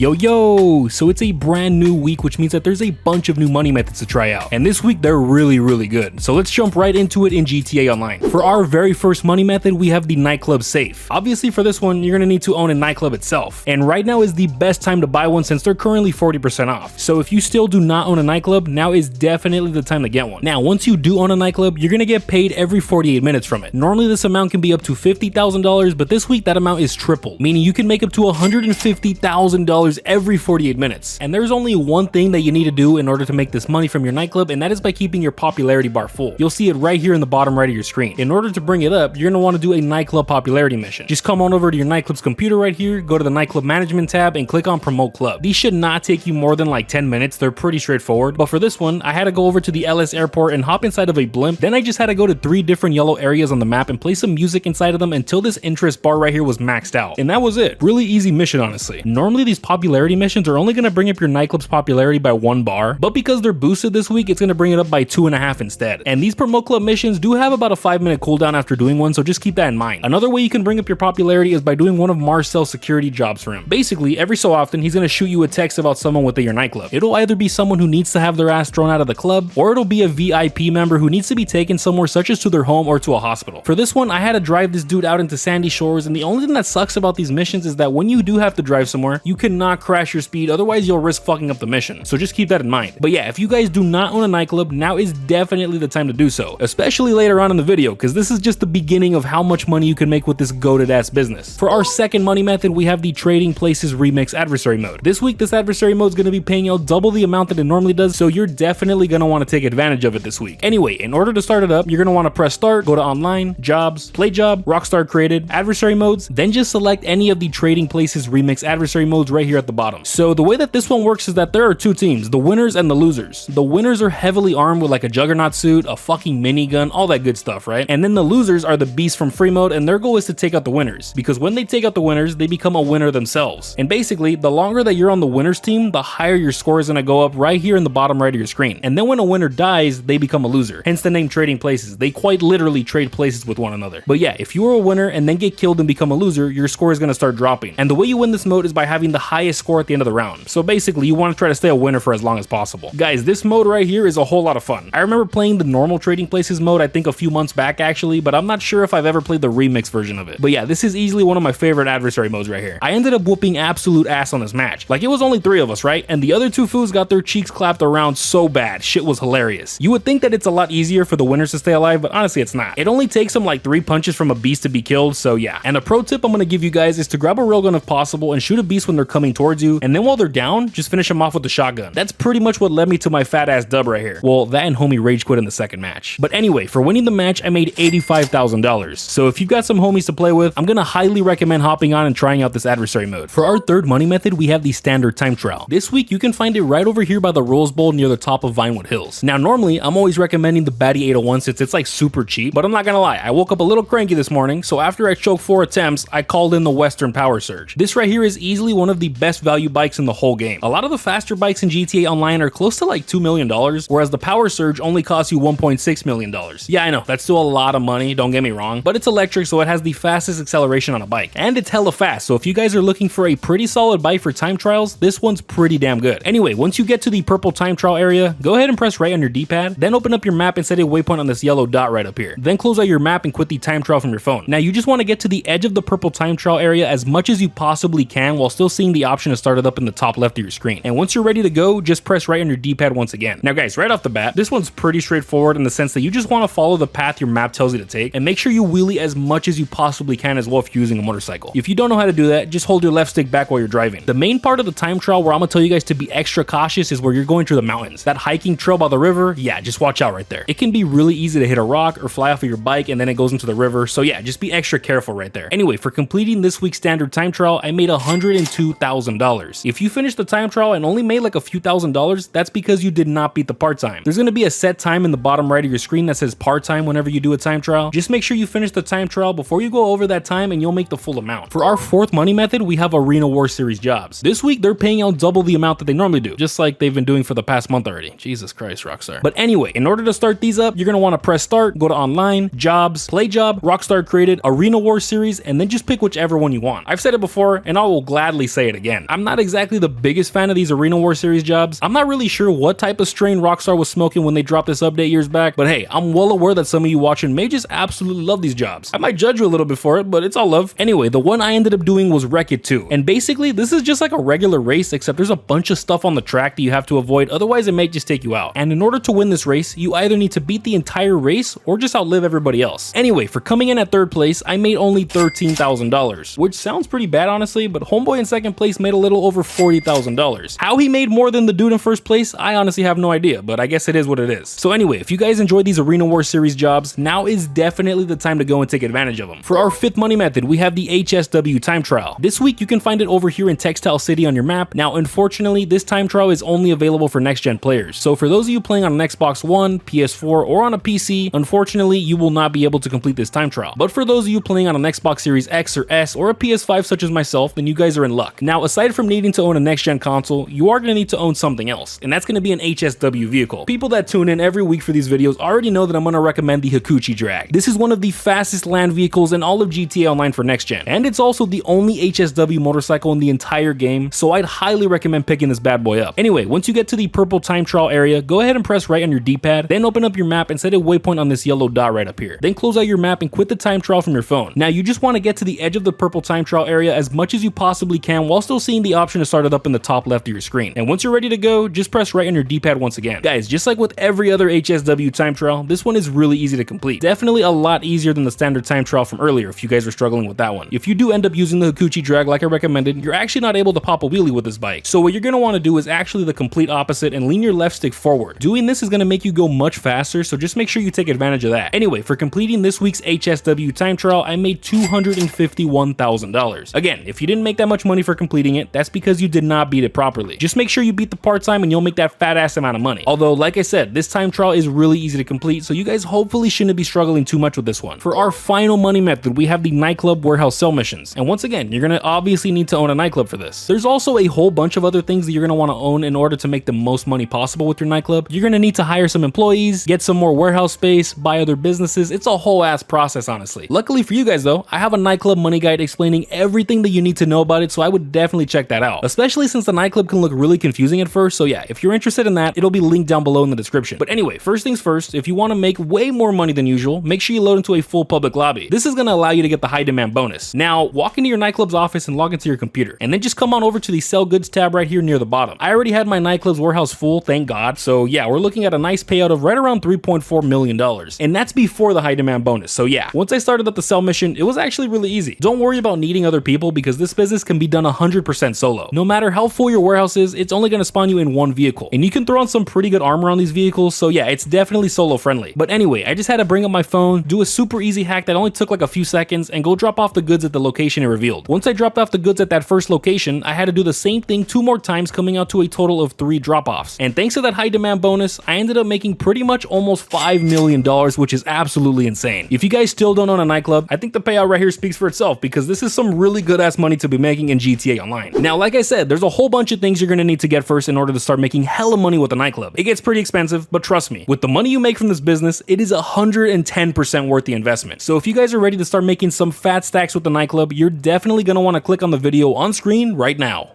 Yo, so it's a brand new week, which means that there's a bunch of new money methods to try out. And this week, they're really good. So let's jump right into it in GTA Online. For our very first money method, we have the Nightclub safe. Obviously, for this one, you're gonna need to own a nightclub itself. And right now is the best time to buy one since they're currently 40% off. So if you still do not own a nightclub, now is definitely the time to get one. Now, once you do own a nightclub, you're gonna get paid every 48 minutes from it. Normally, this amount can be up to $50,000, but this week that amount is triple, meaning you can make up to $150,000 every 48 minutes. And there's only one thing that you need to do in order to make this money from your nightclub, and that is by keeping your popularity bar full. You'll see it right here in the bottom right of your screen. In order to bring it up, you're gonna want to do a nightclub popularity mission. Just come on over to your nightclub's computer right here, go to the nightclub management tab and click on promote club. These should not take you more than like 10 minutes. They're pretty straightforward, but for this one, I had to go over to the LS airport and hop inside of a blimp. Then I just had to go to 3 different yellow areas on the map and play some music inside of them until this interest bar right here was maxed out. And that was it. Really easy mission, honestly. Normally these popularity missions are only going to bring up your nightclub's popularity by 1 bar, but because they're boosted this week, it's going to bring it up by 2.5 instead. And these promote club missions do have about a 5-minute cooldown after doing one, so just keep that in mind. Another way you can bring up your popularity is by doing one of Marcel's security jobs for him. Basically, every so often, he's going to shoot you a text about someone within your nightclub. It'll either be someone who needs to have their ass thrown out of the club, or it'll be a VIP member who needs to be taken somewhere such as to their home or to a hospital. For this one, I had to drive this dude out into Sandy Shores, and the only thing that sucks about these missions is that when you do have to drive somewhere, you cannot crash your speed, otherwise you'll risk fucking up the mission. So just keep that in mind. But yeah, if you guys do not own a nightclub, now is definitely the time to do so, especially later on in the video, because this is just the beginning of how much money you can make with this goated ass business. For our second money method, we have the Trading Places Remix Adversary Mode. This week, this adversary mode is going to be paying out double the amount that it normally does, so you're definitely going to want to take advantage of it this week. Anyway, in order to start it up, you're going to want to press start, go to online, jobs, play job, Rockstar created, adversary modes, then just select any of the Trading Places Remix adversary modes right here at the bottom. So the way that this one works is that there are 2 teams, the winners and the losers. The winners are heavily armed with like a juggernaut suit, a fucking minigun, all that good stuff, right? And then the losers are the beasts from free mode, and their goal is to take out the winners, because when they take out the winners, they become a winner themselves. And basically, the longer that you're on the winners team, the higher your score is gonna go up right here in the bottom right of your screen. And then when a winner dies, they become a loser. Hence the name Trading Places. They quite literally trade places with one another. But yeah, if you are a winner and then get killed and become a loser, your score is gonna start dropping. And the way you win this mode is by having the highest score at the end of the round. So basically, you want to try to stay a winner for as long as possible. Guys, this mode right here is a whole lot of fun. I remember playing the normal Trading Places mode, I think a few months back actually, but I'm not sure if I've ever played the remix version of it. But yeah, this is easily one of my favorite adversary modes right here. I ended up whooping absolute ass on this match. Like, it was only 3 of us, right? And the other 2 fools got their cheeks clapped around so bad. Shit was hilarious. You would think that it's a lot easier for the winners to stay alive, but honestly it's not. It only takes them like 3 punches from a beast to be killed, so yeah. And a pro tip I'm gonna give you guys is to grab a railgun if possible and shoot a beast when they're coming towards you, and then while they're down, just finish them off with the shotgun. That's pretty much what led me to my fat ass dub right here. Well, that and homie rage quit in the second match. But anyway, for winning the match, I made $85,000. So if you've got some homies to play with, I'm gonna highly recommend hopping on and trying out this adversary mode. For our third money method, we have the standard time trial. This week, you can find it right over here by the Rose Bowl near the top of Vinewood Hills. Now, normally, I'm always recommending the Batty 801 since it's like super cheap, but I'm not gonna lie, I woke up a little cranky this morning, so after I choked 4 attempts, I called in the Western Power Surge. This right here is easily one of the best value bikes in the whole game. A lot of the faster bikes in GTA Online are close to like $2 million, whereas the Power Surge only costs you $1.6 million. Yeah, I know, that's still a lot of money, don't get me wrong, but it's electric, so it has the fastest acceleration on a bike, and it's hella fast, so if you guys are looking for a pretty solid bike for time trials, this one's pretty damn good. Anyway, once you get to the purple time trial area, go ahead and press right on your D-pad, then open up your map and set a waypoint on this yellow dot right up here. Then close out your map and quit the time trial from your phone. Now, you just want to get to the edge of the purple time trial area as much as you possibly can while still seeing the option to start it up in the top left of your screen. And once you're ready to go, just press right on your D-pad once again. Now guys, right off the bat, this one's pretty straightforward in the sense that you just want to follow the path your map tells you to take, and make sure you wheelie as much as you possibly can as well if you're using a motorcycle. If you don't know how to do that, just hold your left stick back while you're driving. The main part of the time trial where I'm gonna tell you guys to be extra cautious is where you're going through the mountains. That hiking trail by the river, yeah, just watch out right there. It can be really easy to hit a rock or fly off of your bike and then it goes into the river, so yeah, just be extra careful right there. Anyway, for completing this week's standard time trial, I made $102,000. If you finished the time trial and only made like a few $1,000, that's because you did not beat the part time. There's gonna be a set time in the bottom right of your screen that says part time whenever you do a time trial. Just make sure you finish the time trial before you go over that time and you'll make the full amount. For our fourth money method, we have Arena War Series jobs. This week, they're paying out double the amount that they normally do, just like they've been doing for the past month already. Jesus Christ, Rockstar. But anyway, in order to start these up, you're gonna wanna press start, go to online, jobs, play job, Rockstar created, Arena War Series, and then just pick whichever one you want. I've said it before, and I will gladly say it again. again. I'm not exactly the biggest fan of these Arena War series jobs. I'm not really sure what type of strain Rockstar was smoking when they dropped this update years back, but hey, I'm well aware that some of you watching may just absolutely love these jobs. I might judge you a little bit for it, but it's all love. Anyway, the one I ended up doing was Wreck It 2. And basically, this is just like a regular race, except there's a bunch of stuff on the track that you have to avoid, otherwise it may just take you out. And in order to win this race, you either need to beat the entire race or just outlive everybody else. Anyway, for coming in at third place, I made only $13,000, which sounds pretty bad honestly, but homeboy in second place made a little over $40,000. How he made more than the dude in first place, I honestly have no idea, but I guess it is what it is. So anyway, if you guys enjoyed these Arena War series jobs, now is definitely the time to go and take advantage of them. For our fifth money method, we have the HSW time trial. This week you can find it over here in Textile City on your map. Now unfortunately, this time trial is only available for next gen players. So for those of you playing on an Xbox One, PS4, or on a PC, unfortunately you will not be able to complete this time trial. But for those of you playing on an Xbox Series X or S or a PS5 such as myself, then you guys are in luck. Now aside from needing to own a next gen console, you are going to need to own something else, and that's going to be an HSW vehicle. People that tune in every week for these videos already know that I'm going to recommend the Hikuchi Drag. This is one of the fastest land vehicles in all of GTA Online for next gen, and it's also the only HSW motorcycle in the entire game, so I'd highly recommend picking this bad boy up. Anyway, once you get to the purple time trial area, go ahead and press right on your D-pad, then open up your map and set a waypoint on this yellow dot right up here. Then close out your map and quit the time trial from your phone. Now you just want to get to the edge of the purple time trial area as much as you possibly can while still seeing the option to start it up in the top left of your screen. And once you're ready to go, just press right on your D-pad once again. Guys, just like with every other HSW time trial, this one is really easy to complete. Definitely a lot easier than the standard time trial from earlier if you guys are struggling with that one. If you do end up using the Hikuchi Drag like I recommended, you're actually not able to pop a wheelie with this bike. So what you're going to want to do is actually the complete opposite and lean your left stick forward. Doing this is going to make you go much faster, so just make sure you take advantage of that. Anyway, for completing this week's HSW time trial, I made $251,000. Again, if you didn't make that much money for completing it, that's because you did not beat it properly. Just make sure you beat the part time and you'll make that fat ass amount of money. Although, like I said, this time trial is really easy to complete, so you guys hopefully shouldn't be struggling too much with this one. For our final money method, we have the Nightclub warehouse sell missions. And once again, you're going to obviously need to own a nightclub for this. There's also a whole bunch of other things that you're going to want to own in order to make the most money possible with your nightclub. You're going to need to hire some employees, get some more warehouse space, buy other businesses. It's a whole ass process, honestly. Luckily for you guys though, I have a nightclub money guide explaining everything that you need to know about it, so I would definitely check that out. Especially since the nightclub can look really confusing at first, so yeah, if you're interested in that, it'll be linked down below in the description. But anyway, first things first, if you want to make way more money than usual, make sure you load into a full public lobby. This is going to allow you to get the high demand bonus. Now, walk into your nightclub's office and log into your computer, and then just come on over to the sell goods tab right here near the bottom. I already had my nightclub's warehouse full, thank God, so yeah, we're looking at a nice payout of right around $3.4 million. And that's before the high demand bonus, so yeah, once I started up the sell mission, it was actually really easy. Don't worry about needing other people because this business can be done 100% solo. No matter how full your warehouse is, it's only going to spawn you in one vehicle, and you can throw on some pretty good armor on these vehicles, so yeah, it's definitely solo friendly. But anyway, I just had to bring up my phone, do a super easy hack that only took like a few seconds, and go drop off the goods at the location it revealed. Once I dropped off the goods at that first location, I had to do the same thing 2 more times, coming out to a total of 3 drop-offs. And thanks to that high demand bonus, I ended up making pretty much almost $5 million, which is absolutely insane. If you guys still don't own a nightclub, I think the payout right here speaks for itself because this is some really good ass money to be making in GTA Online. Now, like I said, there's a whole bunch of things you're gonna need to get first in order to start making hella money with a nightclub. It gets pretty expensive, but trust me, with the money you make from this business, it is 110% worth the investment. So if you guys are ready to start making some fat stacks with the nightclub, you're definitely gonna want to click on the video on screen right now.